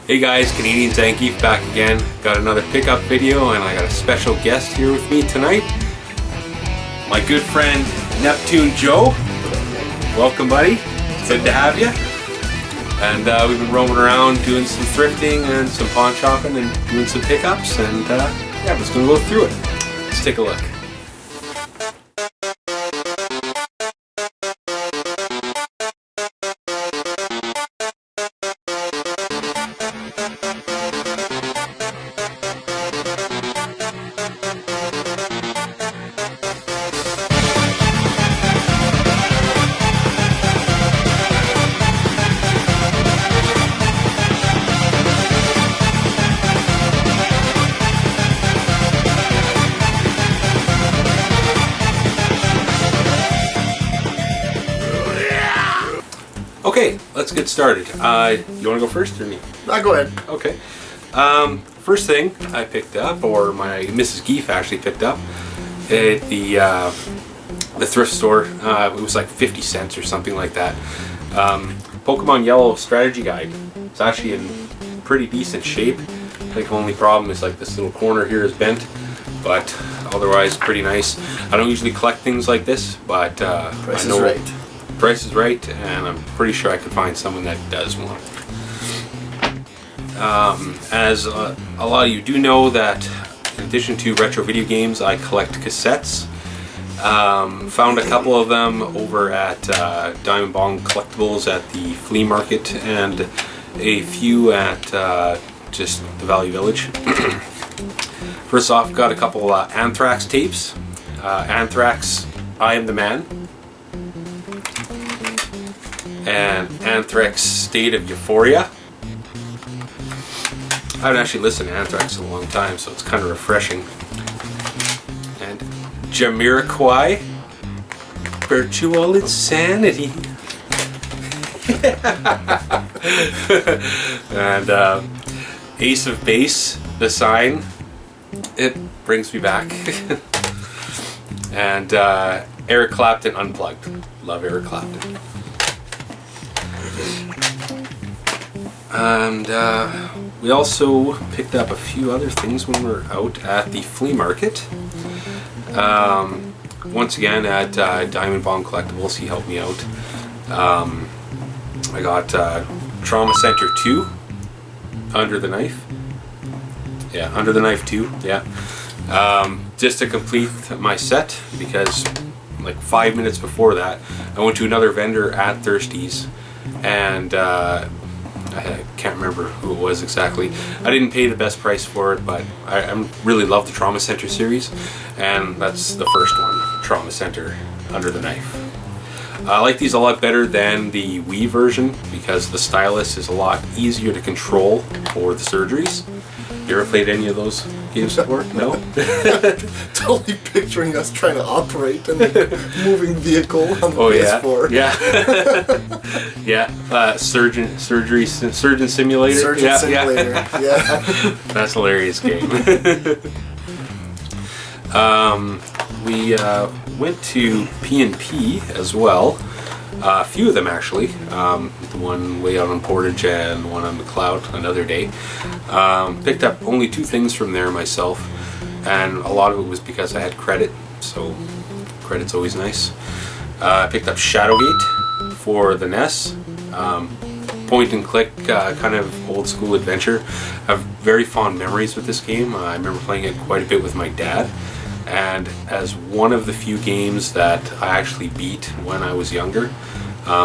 Hey guys, Canadian Zangief back again. Got another pickup video and I got a special guest here with me tonight. My good friend Neptune Joe. Welcome buddy, it's good to have you. And we've been roaming around doing some thrifting and some pawn shopping and doing some pickups and yeah, I'm just going to go through it. Let's take a look. Okay, let's get started. You want to go first or me? Go ahead. Okay. First thing I picked up, or my Mrs. Geef actually picked up at the thrift store. It was like 50 cents or something like that. Pokemon Yellow strategy guide. It's actually in pretty decent shape. I think the only problem is like this little corner here is bent, but otherwise pretty nice. I don't usually collect things like this, but Price I know is right. Price is right, and I'm pretty sure I could find someone that does one. As a lot of you do know that in addition to retro video games, I collect cassettes. Found a couple of them over at Diamond Bong Collectibles at the Flea Market and a few at just the Valley Village. First off, got a couple Anthrax tapes. Anthrax, I Am the Man. And Anthrax State of Euphoria. I haven't actually listened to Anthrax in a long time, so it's kind of refreshing. And Jamiroquai, Virtual Insanity. And Ace of Base, The Sign. It brings me back. And Eric Clapton Unplugged. Love Eric Clapton. And we also picked up a few other things when we were out at the flea market. Once again at Diamond Bong Collectibles, he helped me out. I got Trauma Center 2, Under the Knife. Yeah, Under the Knife 2, yeah. Just to complete my set, because like 5 minutes before that, I went to another vendor at Thirsty's, and I can't remember who it was exactly. I didn't pay the best price for it, but I really love the Trauma Center series, and that's the first one, Trauma Center Under the Knife. I like these a lot better than the Wii version because the stylus is a lot easier to control for the surgeries. You ever played any of those games before? No? Totally picturing us trying to operate a moving vehicle on the PS4. Yeah. Yeah. Surgeon Simulator. Surgeon Simulator. Yeah. That's a hilarious game. We went to P&P as well. A few of them actually. The one way out on Portage and one on McLeod another day. Picked up only 2 things from there myself, and a lot of it was because I had credit, so credit's always nice. Picked up Shadowgate for the NES. Point and click, kind of old school adventure. I have very fond memories with this game. I remember playing it quite a bit with my dad, and as one of the few games that I actually beat when I was younger.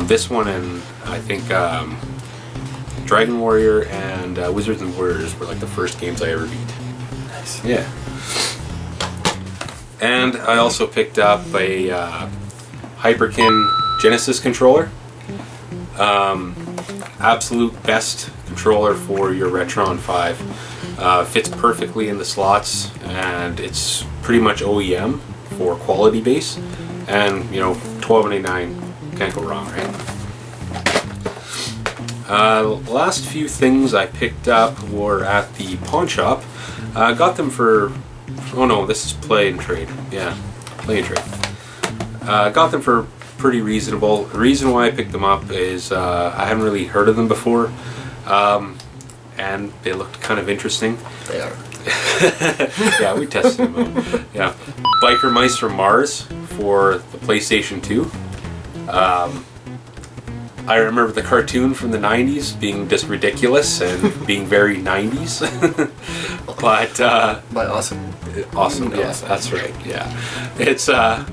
This one and I think Dragon Warrior and Wizards and Warriors were like the first games I ever beat. Nice. Yeah. And I also picked up a Hypercom Genesis controller. Absolute best controller for your Retron 5. Fits perfectly in the slots, and it's pretty much OEM for quality base, and you know, $12.99, can't go wrong, right? The last few things I picked up were at the pawn shop. Got them for, oh no, this is Play and Trade. Yeah, Play and Trade. Got them for pretty reasonable. The reason why I picked them up is I haven't really heard of them before. and they looked kind of interesting. They are. Yeah, we tested them out. Yeah, Biker Mice from Mars for the PlayStation 2. I remember the cartoon from the 90s being just ridiculous and being very 90s. But by awesome. Awesome, yeah, awesome. That's right. Yeah, it's a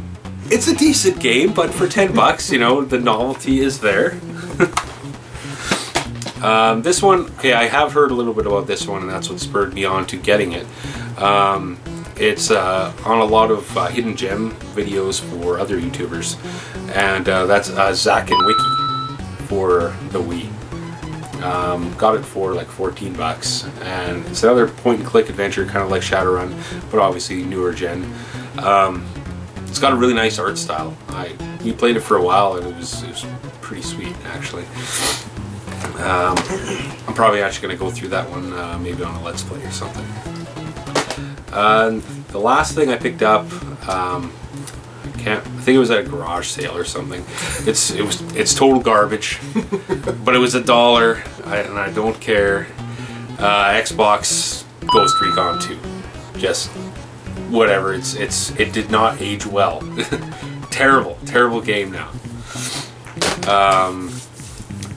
decent game, but for $10, you know, the novelty is there. This one, okay, I have heard a little bit about this one, and that's what spurred me on to getting it. It's on a lot of hidden gem videos for other YouTubers, and that's Zach and Wiki for the Wii. Got it for like $14, and it's another point-and-click adventure, kind of like Shadowrun, but obviously newer gen. It's got a really nice art style. We played it for a while, and it was pretty sweet, actually. I'm probably actually going to go through that one maybe on a Let's Play or something. The last thing I picked up, I think it was at a garage sale or something. It's total garbage, but it was $1, and I don't care. Xbox Ghost Recon 2, just whatever. It did not age well. terrible game now.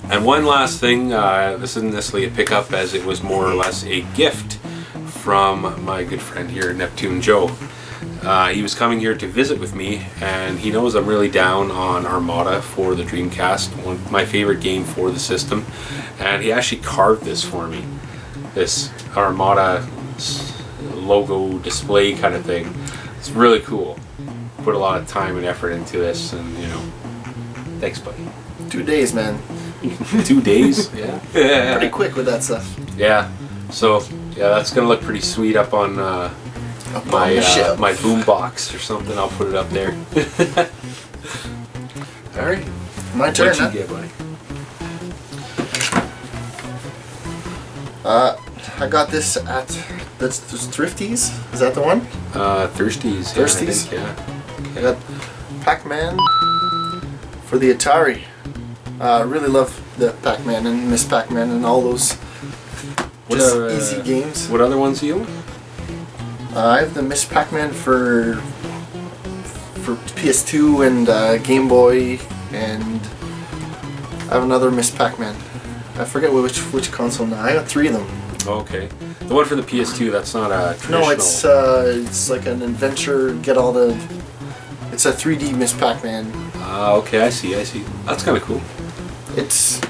And one last thing, this isn't necessarily a pickup, as it was more or less a gift from my good friend here, Neptune Joe. He was coming here to visit with me, and he knows I'm really down on Armada for the Dreamcast, my favorite game for the system, and he actually carved this for me. This Armada logo display kind of thing. It's really cool. Put a lot of time and effort into this, and you know, thanks buddy. 2 days, man. 2 days? Yeah. Pretty quick with that stuff. Yeah. So yeah, that's gonna look pretty sweet up on my boom box or something. I'll put it up there. All right, my turn. What'd you get, buddy? I got this at that's Thrifties. Is that the one? Thirsties. Yeah, Thirsties. I think, yeah. I got PacMan for the Atari. I really love the PacMan and Miss PacMan and all those easy games. What other ones do you own? I have the Miss PacMan for PS2 and Game Boy, and I have another Miss PacMan. I forget which console now. I got 3 of them. Okay. The one for the PS2, that's not a traditional... No, it's like an adventure, it's a 3D Miss Pac-Man. Okay, I see. That's kind of cool. It's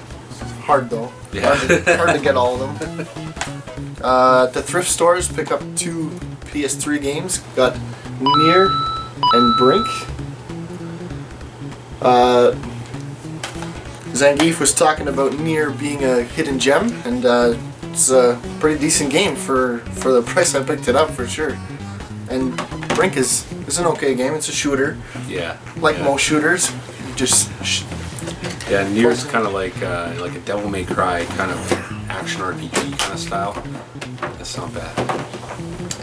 hard though. Yeah. Hard to get all of them. The thrift stores pick up 2 PS3 games. Got Munir and Break. Zangief was talking about Nier being a hidden gem, and it's a pretty decent game for the price I picked it up, for sure. And Brink is an okay game. It's a shooter. Yeah. Like most shooters, just. Yeah, Nier's kind of like a Devil May Cry kind of action RPG kind of style. That's not bad.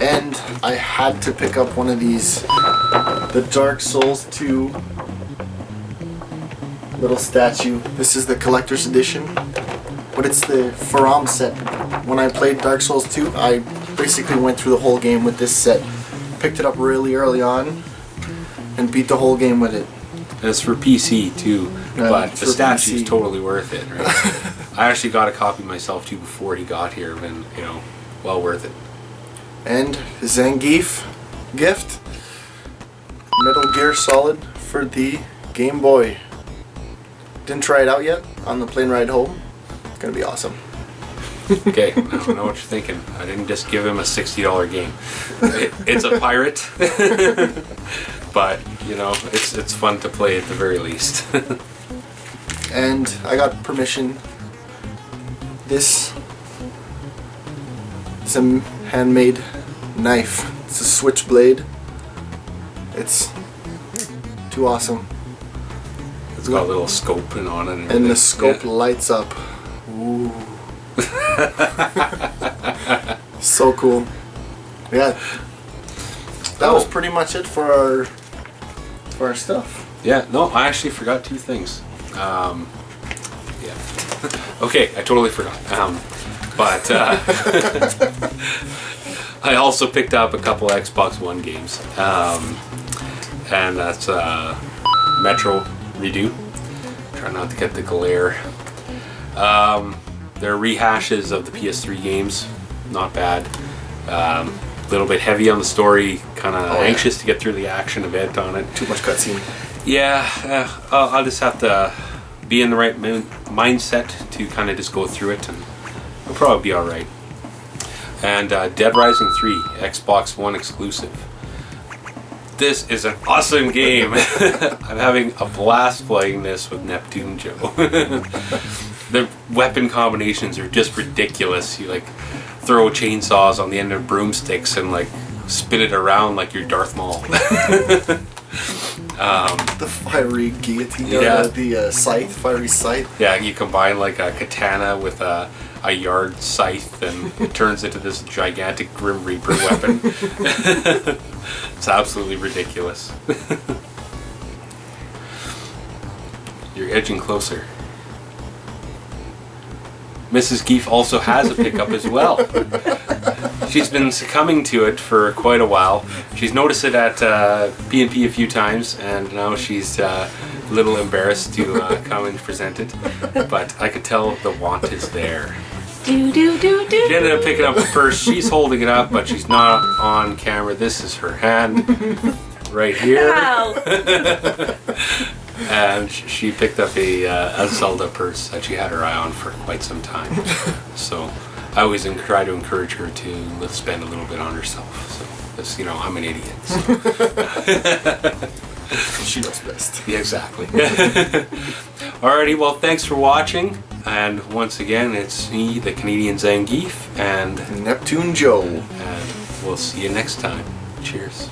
And I had to pick up one of these, the Dark Souls 2 little statue. This is the collector's edition, but it's the Faram set. When I played Dark Souls 2, I basically went through the whole game with this set. Picked it up really early on and beat the whole game with it. And it's for PC too, but the statue's totally worth it, right? I actually got a copy myself too before he got here, and you know, well worth it. And Zangief gift, Metal Gear Solid for the Game Boy. Didn't try it out yet on the plane ride home. It's gonna be awesome. Okay, I don't know what you're thinking. I didn't just give him a $60 game. It's a pirate, but you know, it's fun to play at the very least. And I got permission. This is a handmade knife. It's a switchblade. It's too awesome. It's got a little scope on it. And the scope lights up. Ooh. So cool. Yeah. That was pretty much it for our stuff. Yeah, no, I actually forgot 2 things. Yeah. Okay, I totally forgot. But I also picked up a couple Xbox One games. And that's Metro Redo. Try not to get the glare. They're rehashes of the PS3 games. Not bad. A little bit heavy on the story. Kind of anxious to get through the action a bit on it. Too much cutscene. Yeah, I'll just have to be in the right mindset to kind of just go through it, and it'll probably be alright. And Dead Rising 3, Xbox One exclusive. This is an awesome game. I'm having a blast playing this with Neptune Joe. The weapon combinations are just ridiculous. You like throw chainsaws on the end of broomsticks and like spin it around like you're Darth Maul. The fiery guillotine, the scythe, fiery scythe. Yeah, you combine like a katana with a yard scythe and it turns into this gigantic Grim Reaper weapon. It's absolutely ridiculous. You're edging closer. Mrs. Geef also has a pickup as well. She's been succumbing to it for quite a while. She's noticed it at P&P a few times, and now she's a little embarrassed to come and present it. But I could tell the want is there. She ended up picking up a purse. She's holding it up, but she's not on camera. This is her hand right here. And she picked up a Zelda purse that she had her eye on for quite some time. So I always try to encourage her to spend a little bit on herself. So, because, you know, I'm an idiot. So. She knows best. Yeah, exactly. Alrighty, well, thanks for watching. And once again, it's me, the Canadian Zangief, and Neptune Joe. And we'll see you next time. Cheers.